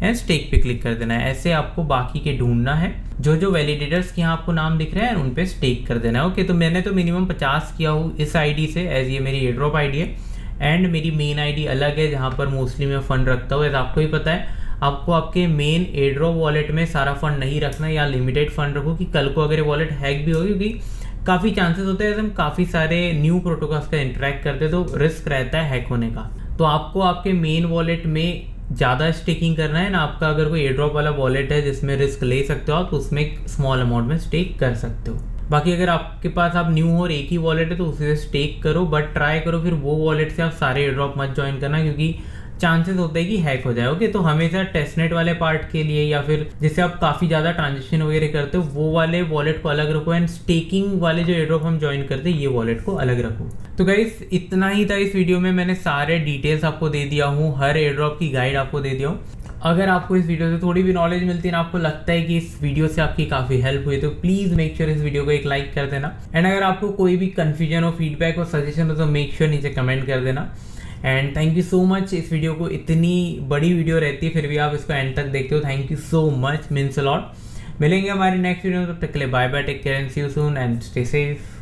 एंड स्टेक पे क्लिक कर देना है। ऐसे आपको बाकी के ढूंढना है, जो वैलिडेटर्स के यहाँ आपको नाम दिख रहे हैं उन पे स्टेक कर देना है। ओके, तो मैंने तो मिनिमम 50 किया हूँ इस आईडी से, एज ये मेरी एयर ड्रॉप आईडी है एंड मेरी मेन आईडी अलग है जहाँ पर मोस्टली मैं फंड रखता हूँ। एज आपको ही पता है, आपको आपके मेन एयर ड्रॉप वॉलेट में सारा फंड नहीं रखना, या लिमिटेड फंड रखो कि कल को अगर वॉलेट हैक भी होगी, क्योंकि काफ़ी चांसेस होते हैं हम काफ़ी सारे न्यू प्रोटोकॉल्स का इंटरेक्ट करते हैं तो रिस्क रहता है हैक होने का। तो आपको आपके मेन वॉलेट में ज़्यादा स्टेकिंग करना है ना, आपका अगर कोई एयर ड्रॉप वाला वॉलेट है जिसमें रिस्क ले सकते हो आप, तो उसमें एक स्मॉल अमाउंट में स्टेक कर सकते हो। बाकी अगर आपके पास आप न्यू हो और एक ही वॉलेट है तो उसी से स्टेक करो, बट ट्राई करो फिर वो वॉलेट से आप सारे एयर ड्रॉप मत ज्वाइन करना, क्योंकि चांसेस होते हैं कि हैक हो जाए। ओके, तो हमेशा टेस्टनेट वाले पार्ट के लिए या फिर जिससे आप काफ़ी ज़्यादा ट्रांजेक्शन वगैरह करते हो वो वाले वॉलेट को अलग रखो एंड स्टेकिंग वाले जो एयर ड्रॉप हम ज्वाइन करते हैं ये वॉलेट को अलग रखो। तो गाइस इतना ही था इस वीडियो में, मैंने सारे डिटेल्स आपको दे दिया हूँ, हर एयर ड्रॉप की गाइड आपको दे दिया हूँ। अगर आपको इस वीडियो से थोड़ी भी नॉलेज मिलती है ना, आपको लगता है कि इस वीडियो से आपकी काफ़ी हेल्प हुई, तो प्लीज़ मेक श्योर इस वीडियो को एक लाइक कर देना। एंड अगर आपको कोई भी कन्फ्यूजन हो, फीडबैक हो, सजेशन हो तो मेक श्योर नीचे कमेंट कर देना। And thank you so much, इस वीडियो को इतनी बड़ी वीडियो रहती है फिर भी आप इसको एंड तक देखते हो, thank you so much, means a lot. मिलेंगे हमारी नेक्स्ट वीडियो में, तब तक के लिए bye bye, take care and see you soon and stay safe.